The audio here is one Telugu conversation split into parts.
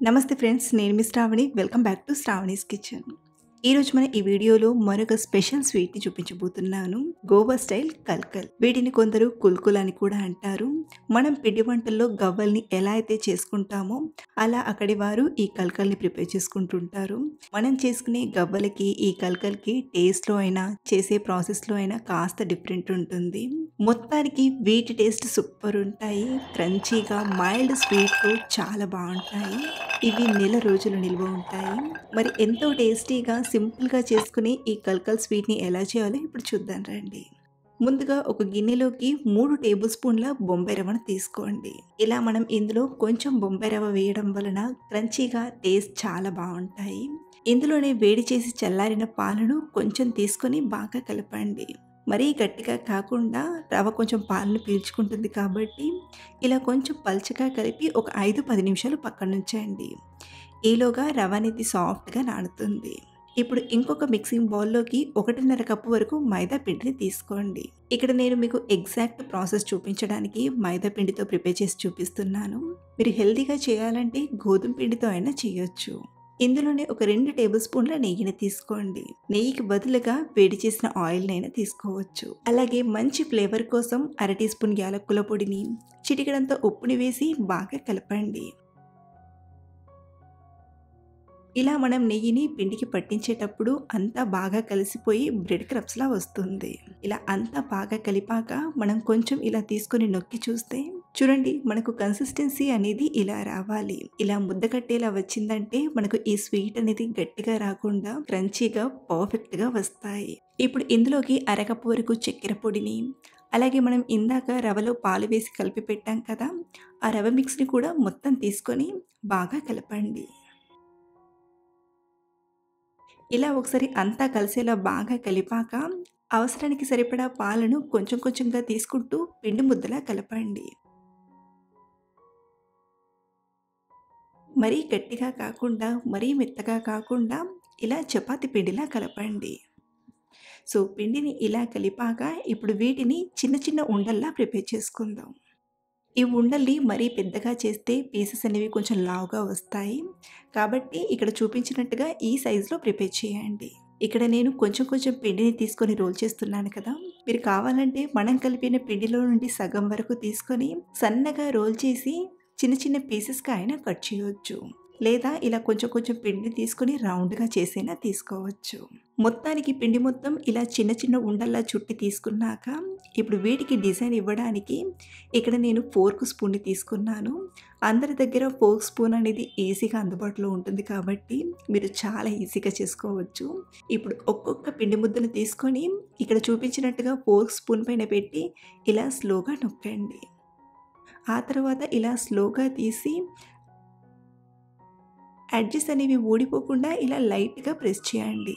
నమస్తే ఫ్రెండ్స్. నేను మీ Shravani. Welcome back to Shravani's kitchen. ఈరోజు మన ఈ వీడియోలో మరొక స్పెషల్ స్వీట్‌ని చూపించబోతున్నాను. గోవా స్టైల్ కల్కల్. వీటిని కొందరు కుల్కుల్ అని కూడా అంటారు. మనం పిండి వంటల్లో గవ్వల్ని ఎలా అయితే చేసుకుంటామో అలా అక్కడి వారు ఈ కల్కల్‌ని ప్రిపేర్ చేసుకుంటుంటారు. మనం చేసుకునే గవ్వలకి ఈ కల్కల్‌కి టేస్ట్‌లో అయినా చేసే ప్రాసెస్‌లో అయినా కాస్త డిఫరెంట్ ఉంటుంది. మొత్తానికి వీటి టేస్ట్ సూపర్ ఉంటాయి. క్రంచీగా మైల్డ్ స్వీట్‌తో చాలా బావుంటాయి. ఇవి నెల రోజులు నిల్వ ఉంటాయి. మరి ఎంతో టేస్టీగా, సింపుల్‌గా చేసుకునే ఈ కల్కల్ స్వీట్‌ని ఎలా చేయాలో ఇప్పుడు చూద్దాం రండి. ముందుగా ఒక గిన్నెలోకి 3 టేబుల్ స్పూన్ల బొంబాయి రవ్వను తీసుకోండి. ఇలా మనం ఇందులో కొంచెం బొంబాయి రవ్వ వేయడం వలన క్రంచీగా టేస్ట్ చాలా బావుంటాయి. ఇందులోనే వేడి చేసి చల్లారిన పాలను కొంచెం తీసుకొని బాగా కలపండి. మరీ గట్టిగా కాకుండా రవ్వ కొంచెం పాలను పీల్చుకుంటుంది కాబట్టి ఇలా కొంచెం పల్చగా కలిపి ఒక 5-10 నిమిషాలు పక్కనుంచండి. ఈలోగా రవ్వ అనేది సాఫ్ట్‌గా నానుతుంది. ఇప్పుడు ఇంకొక మిక్సింగ్ బౌల్‌లోకి 1:30 కప్పు వరకు మైదా పిండిని తీసుకోండి. ఇక్కడ నేను మీకు ఎగ్జాక్ట్ ప్రాసెస్ చూపించడానికి మైదా పిండితో ప్రిపేర్ చేసి చూపిస్తున్నాను. మీరు హెల్తీగా చేయాలంటే గోధుమ పిండితో అయినా చేయొచ్చు. ఇందులోనే ఒక 2 టేబుల్ స్పూన్ల నెయ్యిని తీసుకోండి. నెయ్యికి బదులుగా వేడి చేసిన ఆయిల్‌నైనా తీసుకోవచ్చు. అలాగే మంచి ఫ్లేవర్ కోసం అర టీ స్పూన్ యాలక్కుల పొడిని, చిటికెడంత ఉప్పుని వేసి బాగా కలపండి. ఇలా మనం నెయ్యిని పిండికి పట్టించేటప్పుడు అంతా బాగా కలిసిపోయి బ్రెడ్ క్రమ్స్‌లా వస్తుంది. ఇలా అంతా బాగా కలిపాక మనం కొంచెం ఇలా తీసుకొని నొక్కి చూస్తే చూడండి, మనకు కన్సిస్టెన్సీ అనేది ఇలా రావాలి. ఇలా ముద్ద కట్టేలా వచ్చిందంటే మనకు ఈ స్వీట్ అనేది గట్టిగా రాకుండా క్రంచీగా పర్ఫెక్ట్‌గా వస్తాయి. ఇప్పుడు ఇందులోకి అరకప్పు వరకు చక్కెర పొడిని, అలాగే మనం ఇందాక రవ్వలో పాలు వేసి కలిపి పెట్టాం కదా! ఆ రవ్వ మిక్స్‌ని కూడా మొత్తం తీసుకొని బాగా కలపండి. ఇలా ఒకసారి అంతా కలిసేలా బాగా కలిపాక అవసరానికి సరిపడా పాలను కొంచెం కొంచెంగా తీసుకుంటూ పిండి ముద్దలా కలపండి. మరీ గట్టిగా కాకుండా, మరీ మెత్తగా కాకుండా ఇలా చపాతీ పిండిలా కలపండి. సో, పిండిని ఇలా కలిపాక ఇప్పుడు వీటిని చిన్న చిన్న ఉండల్లా ప్రిపేర్ చేసుకుందాం. ఈ ఉండల్ని మరీ పెద్దగా చేస్తే పీసెస్ అనేవి కొంచెం లావుగా వస్తాయి. కాబట్టి ఇక్కడ చూపించినట్టుగా ఈ సైజులో ప్రిపేర్ చేయండి. ఇక్కడ నేను కొంచెం కొంచెం పిండిని తీసుకొని రోల్ చేస్తున్నాను కదా! మీరు కావాలంటే మనం కలిపిన పిండిలో నుండి సగం వరకు తీసుకొని సన్నగా రోల్ చేసి చిన్న చిన్న పీసెస్‌గా అయినా కట్ చేయొచ్చు. లేదా ఇలా కొంచెం కొంచెం పిండిని తీసుకొని రౌండ్‌గా చేసైనా తీసుకోవచ్చు. మొత్తానికి పిండి మొత్తం ఇలా చిన్న చిన్న ఉండల్లా చుట్టి తీసుకున్నాక ఇప్పుడు వీటికి డిజైన్ ఇవ్వడానికి ఇక్కడ నేను ఫోర్క్ స్పూన్‌ని తీసుకున్నాను. అందరి దగ్గర ఫోర్క్ స్పూన్ అనేది ఈజీగా అందుబాటులో ఉంటుంది కాబట్టి మీరు చాలా ఈజీగా చేసుకోవచ్చు. ఇప్పుడు ఒక్కొక్క పిండి ముద్దను తీసుకొని ఇక్కడ చూపించినట్టుగా ఫోర్క్ స్పూన్ పైన పెట్టి ఇలా స్లోగా నొక్కండి. ఆ తర్వాత ఇలా స్లోగా తీసి ఎడ్జెస్ అనేవి ఊడిపోకుండా ఇలా లైట్‌గా ప్రెస్ చేయండి.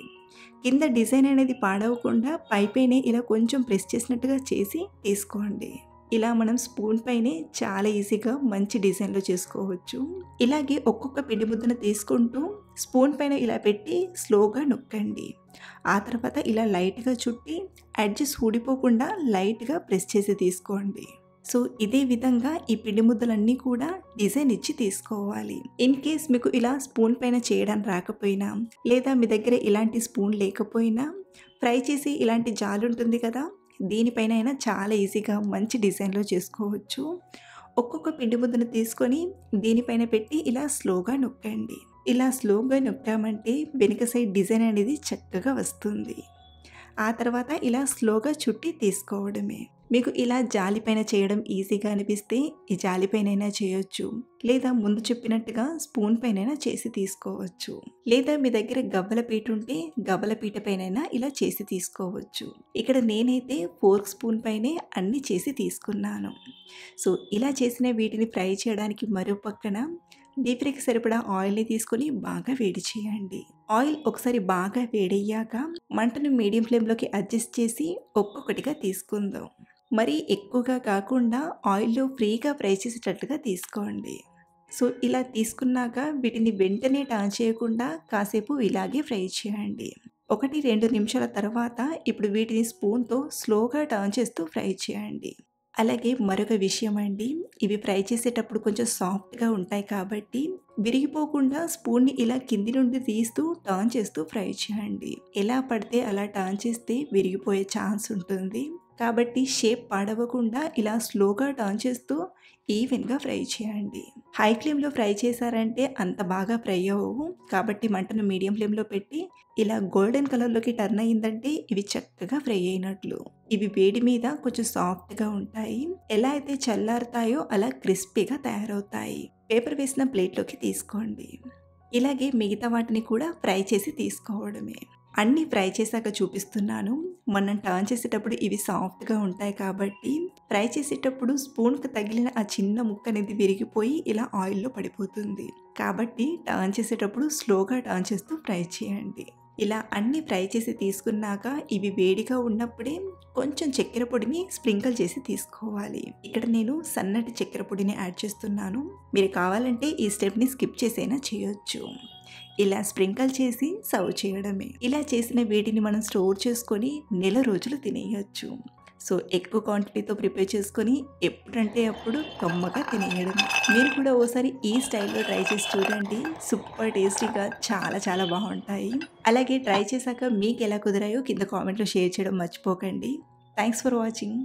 కింద డిజైన్ అనేది పాడవకుండా పైపైనే ఇలా కొంచెం ప్రెస్ చేసినట్టుగా చేసి తీసుకోండి. ఇలా మనం స్పూన్ పైనే చాలా ఈజీగా మంచి డిజైన్‌లో చేసుకోవచ్చు. ఇలాగే ఒక్కొక్క పిండి ముద్దను తీసుకుంటూ స్పూన్ పైన ఇలా పెట్టి స్లోగా నొక్కండి. ఆ తర్వాత ఇలా లైట్‌గా చుట్టి ఎడ్జెస్ ఊడిపోకుండా లైట్‌గా ప్రెస్ చేసి తీసుకోండి. సో, ఇదే విధంగా ఈ పిండి ముద్దలన్నీ కూడా డిజైన్ ఇచ్చి తీసుకోవాలి. ఇన్ కేస్ మీకు ఇలా స్పూన్ పైన చేయడం రాకపోయినా, లేదా మీ దగ్గర ఇలాంటి స్పూన్ లేకపోయినా, ఫ్రై చేసి ఇలాంటి జాలి ఉంటుంది కదా! దీనిపైన అయినా చాలా ఈజీగా మంచి డిజైన్‌లో చేసుకోవచ్చు. ఒక్కొక్క పిండి ముద్దను తీసుకొని దీనిపైన పెట్టి ఇలా స్లోగా నొక్కండి. ఇలా స్లోగా నొక్కామంటే వెనుక సైడ్ డిజైన్ అనేది చక్కగా వస్తుంది. ఆ తర్వాత ఇలా స్లోగా చుట్టి తీసుకోవడమే. మీకు ఇలా జాలిపైన చేయడం ఈజీగా అనిపిస్తే ఈ జాలిపైనైనా చేయొచ్చు. లేదా ముందు చెప్పినట్టుగా స్పూన్ పైనైనా చేసి తీసుకోవచ్చు. లేదా మీ దగ్గర గవ్వల పీట ఉంటే గవ్వల పీట పైనైనా ఇలా చేసి తీసుకోవచ్చు. ఇక్కడ నేనైతే ఫోర్క్ స్పూన్ పైనే అన్నీ చేసి తీసుకున్నాను. సో, ఇలా చేసిన వీటిని ఫ్రై చేయడానికి మరో పక్కన డీప్ ఫ్రైకి సరిపడా ఆయిల్‌ని తీసుకొని బాగా వేడి చేయండి. ఆయిల్ ఒకసారి బాగా వేడయ్యాక మంటను మీడియం ఫ్లేమ్‌లోకి అడ్జస్ట్ చేసి ఒక్కొక్కటిగా తీసుకుందాం. మరీ ఎక్కువగా కాకుండా ఆయిల్‌లో ఫ్రీగా ఫ్రై చేసేటట్లుగా తీసుకోండి. సో, ఇలా తీసుకున్నాక వీటిని వెంటనే టర్న్ చేయకుండా కాసేపు ఇలాగే ఫ్రై చేయండి. 1, 2 నిమిషాల తర్వాత ఇప్పుడు వీటిని స్పూన్‌తో స్లోగా టర్న్ చేస్తూ ఫ్రై చేయండి. అలాగే మరొక విషయం అండి, ఇవి ఫ్రై చేసేటప్పుడు కొంచెం సాఫ్ట్‌గా ఉంటాయి కాబట్టి విరిగిపోకుండా స్పూన్‌ని ఇలా కింది నుండి తీస్తూ టర్న్ చేస్తూ ఫ్రై చేయండి. ఎలా పడితే అలా టర్న్ చేస్తే విరిగిపోయే ఛాన్స్ ఉంటుంది. కాబట్టి షేప్ పాడవకుండా ఇలా స్లోగా టర్న్ చేస్తూ ఈవెన్‌గా ఫ్రై చేయండి. హై ఫ్లేమ్‌లో ఫ్రై చేశారంటే అంత బాగా ఫ్రై అవ్వవు. కాబట్టి మంటను మీడియం ఫ్లేమ్‌లో పెట్టి ఇలా గోల్డెన్ కలర్‌లోకి టర్న్ అయిందంటే ఇవి చక్కగా ఫ్రై అయినట్లు. ఇవి వేడి మీద కొంచెం సాఫ్ట్‌గా ఉంటాయి. ఎలా అయితే చల్లారుతాయో అలా క్రిస్పీగా తయారవుతాయి. పేపర్ వేసిన ప్లేట్‌లోకి తీసుకోండి. ఇలాగే మిగతా వాటిని కూడా ఫ్రై చేసి తీసుకోవడమే. అన్నీ ఫ్రై చేశాక చూపిస్తున్నాను. మనం టర్న్ చేసేటప్పుడు ఇవి సాఫ్ట్‌గా ఉంటాయి కాబట్టి ఫ్రై చేసేటప్పుడు స్పూన్‌కి తగిలిన ఆ చిన్న ముక్క అనేది విరిగిపోయి ఇలా ఆయిల్‌లో పడిపోతుంది. కాబట్టి టర్న్ చేసేటప్పుడు స్లోగా టర్న్ చేస్తూ ఫ్రై చేయండి. ఇలా అన్నీ ఫ్రై చేసి తీసుకున్నాక ఇవి వేడిగా ఉన్నప్పుడే కొంచెం చక్కెర పొడిని స్ప్రింకిల్ చేసి తీసుకోవాలి. ఇక్కడ నేను సన్నటి చక్కెర పొడిని యాడ్ చేస్తున్నాను. మీరు కావాలంటే ఈ స్టెప్‌ని స్కిప్ చేసైనా చేయొచ్చు. ఇలా స్ప్రింకిల్ చేసి సర్వ్ చేయడమే. ఇలా చేసిన వేడిని మనం స్టోర్ చేసుకొని నెల రోజులు తినేయొచ్చు. సో ఎక్కువ క్వాంటిటీతో ప్రిపేర్ చేసుకొని ఎప్పుడంటే అప్పుడు కమ్మగా తినేయడమే. మీరు కూడా ఓసారి ఈ స్టైల్‌లో ట్రై చేసి చూడండి. సూపర్ టేస్టీగా చాలా చాలా బాగుంటాయి. అలాగే ట్రై చేశాక మీకు ఎలా కుదిరాయో కింద కామెంట్‌లో షేర్ చేయడం మర్చిపోకండి. Thanks for watching.